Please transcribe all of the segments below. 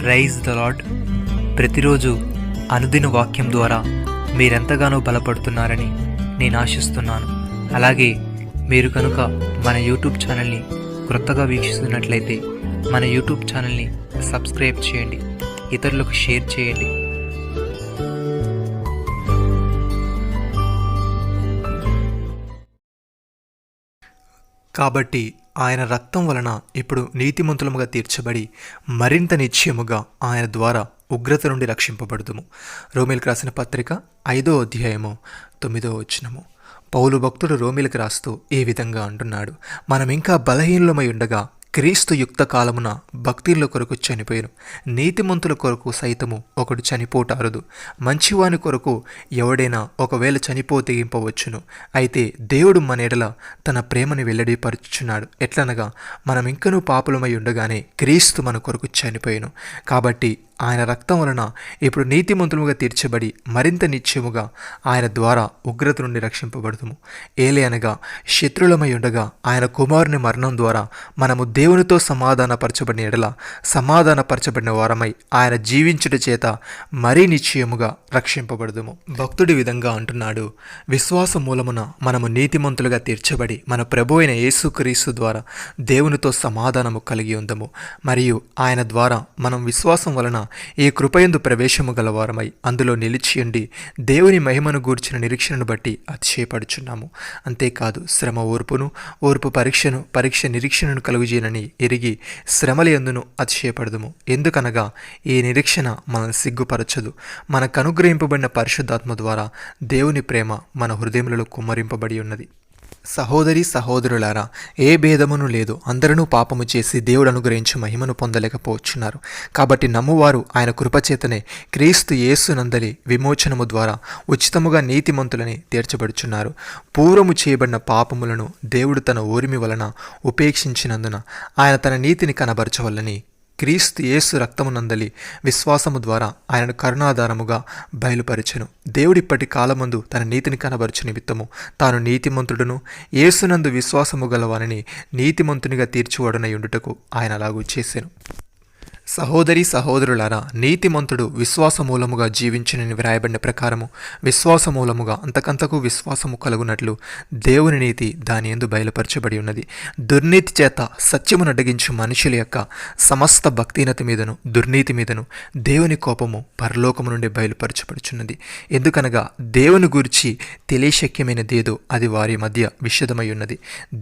Rise the lord. ప్రతిరోజు అనుదిన వాక్యం ద్వారా మీరెంతగానో బలపడుతున్నారని నేను ఆశిస్తున్నాను. అలాగే మీరు కనుక మన యూట్యూబ్ ఛానల్ని క్రొత్తగా వీక్షిస్తున్నట్లయితే మన యూట్యూబ్ ఛానల్ని సబ్స్క్రైబ్ చేయండి, ఇతరులకు షేర్ చేయండి. కాబట్టి ఆయన రక్తం వలన ఇప్పుడు నీతిమంతులముగా తీర్చబడి మరింత నిశ్చయముగా ఆయన ద్వారా ఉగ్రత నుండి రక్షింపబడుదుము. రోమీలకు రాసిన పత్రిక 5వ అధ్యాయము 9వ వచనము. పౌలు భక్తుడు రోమీలకు రాస్తూ ఈ విధంగా అంటున్నాడు, మనం ఇంకా బలహీనులమై ఉండగా క్రీస్తు యుక్త కాలమున భక్తుల కొరకు చనిపోయాను. నీతిమంతుల కొరకు సైతము ఒకడు చనిపోట అరుదు. మంచివాని కొరకు ఎవడైనా ఒకవేళ చనిపోతెగింపవచ్చును. అయితే దేవుడు మన ఎడల తన ప్రేమని వెల్లడిపరుచుచున్నాడు. ఎట్లనగా మనం ఇంకనూ పాపులమై ఉండగానే క్రీస్తు మన కొరకు చనిపోయాను. కాబట్టి ఆయన రక్తం వలన ఇప్పుడు నీతిమంతులుగా తీర్చబడి మరింత నిశ్చయముగా ఆయన ద్వారా ఉగ్రత నుండి రక్షింపబడుతుము. ఏలే అనగా శత్రులమై ఉండగా ఆయన కుమారుని మరణం ద్వారా మనము దేవునితో సమాధానపరచబడిన ఎడల సమాధానపరచబడిన వారమై ఆయన జీవించుట చేత మరీ నిశ్చయముగా రక్షింపబడుదుము. భక్తుడి విధంగా అంటున్నాడు, విశ్వాస మూలమున మనము నీతిమంతులుగా తీర్చబడి మన ప్రభు అయిన యేసుక్రీస్తు ద్వారా దేవునితో సమాధానము కలిగి ఉందము. మరియు ఆయన ద్వారా మనం విశ్వాసం వలన ఈ కృపయందు ప్రవేశము గలవారమై అందులో నిలిచియుండి దేవుని మహిమను గూర్చిన నిరీక్షణను బట్టి అతిశయపడుచున్నాము. అంతేకాదు శ్రమ ఓర్పు పరీక్ష నిరీక్షణను కలుగుజేయనని ఎరిగి శ్రమలయందును అతిశయపడదుము. ఎందుకనగా ఈ నిరీక్షణ మనల్ని సిగ్గుపరచదు. మనకు అనుగ్రహింపబడిన పరిశుద్ధాత్మ ద్వారా దేవుని ప్రేమ మన హృదయములలో కుమ్మరింపబడి ఉన్నది. సహోదరి సహోదరులారా, ఏ భేదమును లేదు, అందరూ పాపము చేసి దేవుడు అనుగ్రహించి మహిమను పొందలేకపోవచ్చున్నారు. కాబట్టి నమ్మువారు ఆయన కృపచేతనే క్రీస్తు యేసునందలి విమోచనము ద్వారా ఉచితముగా నీతిమంతులని తీర్చబడుచున్నారు. పూర్వము చేయబడిన పాపములను దేవుడు తన ఓరిమి వలన ఉపేక్షించినందున ఆయన తన నీతిని కనబరచవలని క్రీస్తు యేసు రక్తమునందలి విశ్వాసము ద్వారా ఆయనను కరుణాధారముగా బయలుపరచెను. దేవుడిప్పటి కాలమందు తన నీతిని కనబరచు నిమిత్తము తాను నీతిమంతుడును యేసునందు విశ్వాసము గలవానిని నీతిమంతునిగా తీర్చువాడునై ఉండుటకు ఆయన అలాగూ చేసెను. సహోదరి సహోదరులారా, నీతిమంతుడు విశ్వాసమూలముగా జీవించునని వ్రాయబడిన ప్రకారము విశ్వాసమూలముగా అంతకంతకు విశ్వాసము కలుగునట్లు దేవుని నీతి దాని యందు బయలుపరచబడి ఉన్నది. దుర్నీతి చేత సత్యమును అడ్డగించు మనుషుల యొక్క సమస్త భక్తిహీనత మీదను దుర్నీతి మీదను దేవుని కోపము పరలోకము నుండి బయలుపరచబడుచున్నది. ఎందుకనగా దేవుని గురించి తెలియశక్యమైనదేదో అది వారి మధ్య విషదమై ఉన్నది.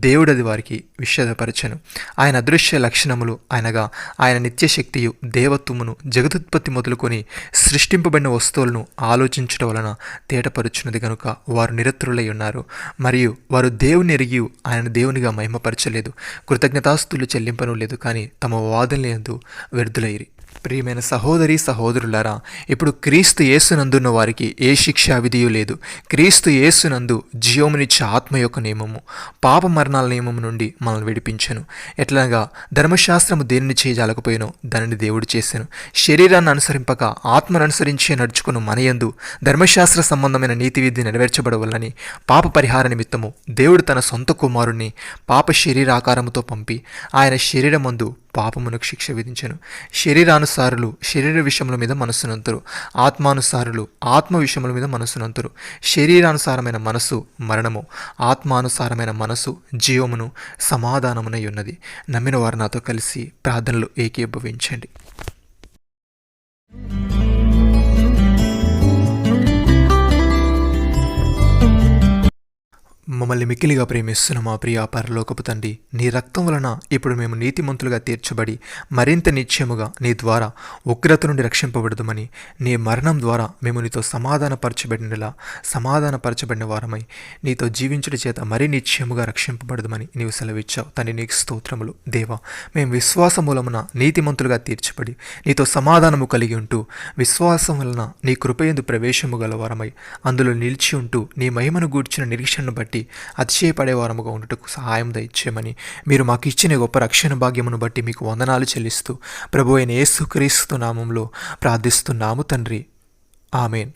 దేవుడు అది వారికి విషదపరచను. ఆయన అదృశ్య లక్షణములు అనగా ఆయన నిత్యశక్తి దేవత్వమును జగదుత్పత్తి మొదలుకొని సృష్టింపబడిన వస్తువులను ఆలోచించడం వలన తేటపరుచున్నది కనుక వారు నిరతులై ఉన్నారు. మరియు వారు దేవుని ఎరిగి ఆయన దేవునిగా మహిమపరచలేదు, కృతజ్ఞతాస్తులు చెల్లింపను లేదు, కానీ తమ వాదనలందు వ్యర్థులైరి. ప్రియమైన సహోదరి సహోదరులారా, ఇప్పుడు క్రీస్తు యేసునందున్న వారికి ఏ శిక్షా విధియు లేదు. క్రీస్తు యేసునందు జీవమునిచ్చే ఆత్మ యొక్క నియమము పాప మరణాల నియమము నుండి మనల్ని విడిపించెను. ఎట్లనగా ధర్మశాస్త్రము దేనిని చేయజాలకపోయినో దానిని దేవుడు చేసెను. శరీరాన్ని అనుసరింపక ఆత్మను అనుసరించే నడుచుకుని మనయందు ధర్మశాస్త్ర సంబంధమైన నీతి విధి నెరవేర్చబడవల్లని పాప పరిహార నిమిత్తము దేవుడు తన సొంత కుమారుణ్ణి పాప శరీరాకారముతో పంపి ఆయన శరీరమందు పాపమునకు శిక్ష విధించెను. శరీరానుసారులు శరీర విషయముల మీద మనస్సునంతురు, ఆత్మానుసారులు ఆత్మ విషయముల మీద మనస్సునంతురు. శరీరానుసారమైన మనసు మరణము, ఆత్మానుసారమైన మనసు జీవమును సమాధానమునై ఉన్నది. నమ్మిన వారు నాతో కలిసి ప్రార్థనలు ఏకీభవించండి. మమ్మల్ని మిక్కిలిగా ప్రేమిస్తున్న మా ప్రియ పరలోకపు తండ్రి, నీ రక్తం వలన ఇప్పుడు మేము నీతిమంతులుగా తీర్చబడి మరింత నిశ్చయముగా నీ ద్వారా ఉగ్రత నుండి రక్షింపబడదుమని, నీ మరణం ద్వారా మేము నీతో సమాధానపరచబడిన వారమై నీతో జీవించుట చేత మరీ నిశ్చయముగా రక్షింపబడదుమని నీవు సెలవిచ్చావు. తండ్రి నీకు స్తోత్రములు. దేవా, మేము విశ్వాసం మూలమున నీతిమంతులుగా తీర్చబడి నీతో సమాధానము కలిగి ఉంటూ విశ్వాసం వలన నీ కృపయందు ప్రవేశము గల వారమై అందులో నిలిచి ఉంటూ నీ మహిమను గూర్చిన నిరీక్షణను బట్టి అతిశయపడేవారముగా ఉండుటకు సహాయం దయచేయమని మీరు మాకు ఇచ్చిన గొప్ప రక్షణ భాగ్యమును బట్టి మీకు వందనాలు చెల్లిస్తూ ప్రభు అయిన యేసుక్రీస్తు నామములో ప్రార్థిస్తున్నాము తండ్రి. ఆమేన్.